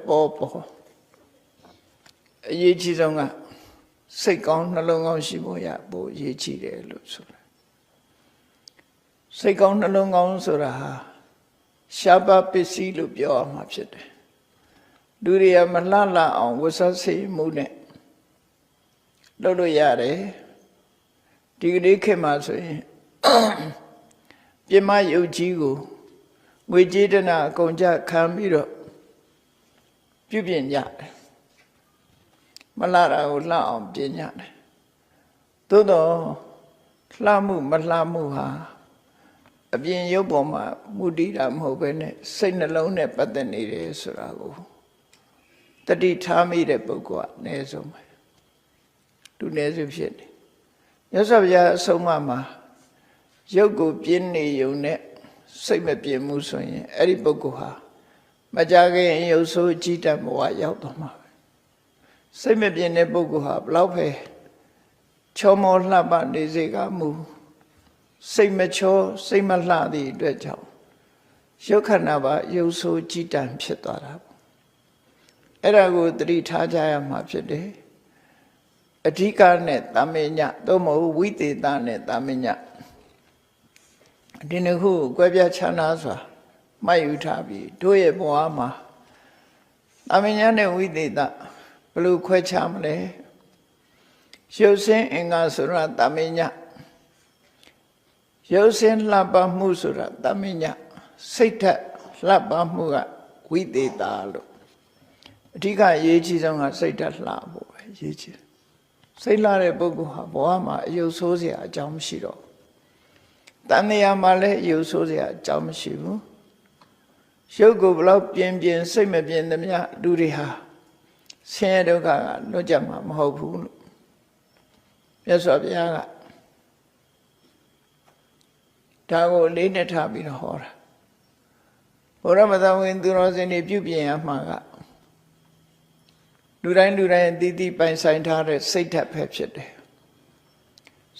ပေါ်အရေးကြီးဆုံးကစိတ်ကောင်းနှလုံးကောင်းရှိဖို့ရဖို့အရေးကြီးတယ်လို့ဆိုတာစိတ်ကောင်းနှလုံးကောင်းဆိုတာဟာရှားပါပစ္စည်းလို့ပြောရမှာဖြစ်တယ်လူတွေကမလှလှအောင်ဝတ်စားစေမှုနဲ့လုပ်လို့ရတယ်ဒီကနေ့ခေတ်မှာဆိုရင်ပြမယုတ်ကြီးကိုငွေကြေးတနာအကုန်ကြခံပြီးတော့ပြုပြင်ကြတယ်မလှတာကိုလှအောင်ပြင်ကြတယ်သို့တော့လှမှုမလှမှုဟာအပြင်ရုပ်ပေါ်မှာမူတည်တာမဟုတ်ဘဲနဲ့စိတ်နှလုံးနဲ့ပတ်သက်နေတယ်ဆိုတာကိုတတိထားမိတဲ့ပုဂ္ဂိုလ်ကအနည်းဆုံးပဲသူနည်းစုဖြစ်နေမြတ်စွာဘုရားအဆုံးအမမှာရုပ်ကိုပြင်းနေုံနဲ့စိတ်မပြင်းမှုဆိုရင်အဲ့ဒီပုဂ္ဂိုလ်ဟာမကြခင်ရုပ်ဆိုးကြည်တတ်ဘဝရောက်တော့မှာပဲစိတ်မပြင်းတဲ့ပုဂ္ဂိုလ်ဟာဘလောက်ပဲချောမောလှပနေစေကမူစိတ်မချောစိတ်မလှသည့်အတွက်ကြောင့်ရုပ်ခန္ဓာပါရုပ်ဆိုးကြည်တတ်ဖြစ်သွားတာပေါ့အဲ့ဒါကိုသတိထားကြရမှာဖြစ်တယ်အဓိကနဲ့တာမညသို့မဟုတ်ဝိသေသနဲ့တာမညဒီနှစ်ခုကွဲပြားခြားနားစွာမှတ်ယူထားပြီးတို့ရဲ့ဘဝမှာတာမညနဲ့ဝိသေသဘယ်လိုခွဲခြားမလဲရုပ်ဆင်းအင်္ဂါဆိုတာတာမညရုပ်ဆင်းလှပမှုဆိုတာတာမညစိတ်ထက်လှပမှုကဝိသေသလို့အဓိကအရေးကြီးဆုံးကစိတ်ထက်လှဖို့ပဲအရေးကြီးစိတ်လှတဲ့ပုဂ္ဂိုလ်ဟာဘဝမှာအယုတ်ဆိုးစရာအကြောင်းမရှိတော့တဏှာမှာလည်းအယုတ်ဆိုးစရာအကြောင်းမရှိဘူးရုပ်ကိုဘလောက်ပြင်းပြင်းစိတ်မပြင်းသမျှလူတွေဟာဆင်းရဲဒုက္ခကလွတ်ကြမှာမဟုတ်ဘူးလို့မြတ်စွာဘုရားကဒါကိုလေးနဲ့ထားပြီးတော့ဟောတာဘုရားမသာဝင်သူတော်စင်တွေပြုပြင်ရမှာကလူတိုင်းအသီးသီးပိုင်ဆိုင်ထားတဲ့စိတ်ဓာတ်ပဲဖြစ်တယ်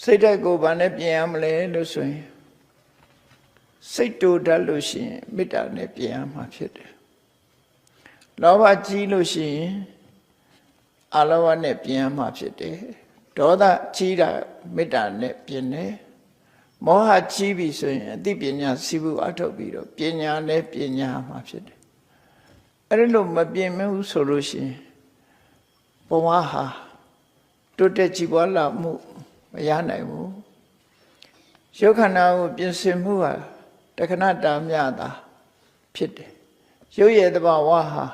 စိတ်ဓာတ်ကိုဘာနဲ့ပြင်ရမလဲလို့ဆိုရင်စိတ်တူတတ်လို့ရှိရင်မေတ္တာနဲ့ပြင်ရမှာဖြစ်တယ်လောဘကြီးလို့ရှိရင်အလောဘနဲ့ပြင်ရမှာဖြစ်တယ်ဒေါသကြီးတာမေတ္တာနဲ့ပြင်တယ်မောဟကြီးပြီဆိုရင်အသိပညာစီးပူအထုတ်ပြီးတော့ပညာနဲ့ပညာမှာဖြစ်တယ်အဲ့ဒါလို့မပြင်မဘူးဆိုလို့ရှိရင်ဘဝဟာတိုးတက်ကြည်ပွားလာမှုမရနိုင်ဘူးရုပ်ခန္ဓာကိုပြင်ဆင်မှုဟာတခဏတာမြတာဖြစ်တယ်ရုပ်ရဲ့တဘာဝဟာ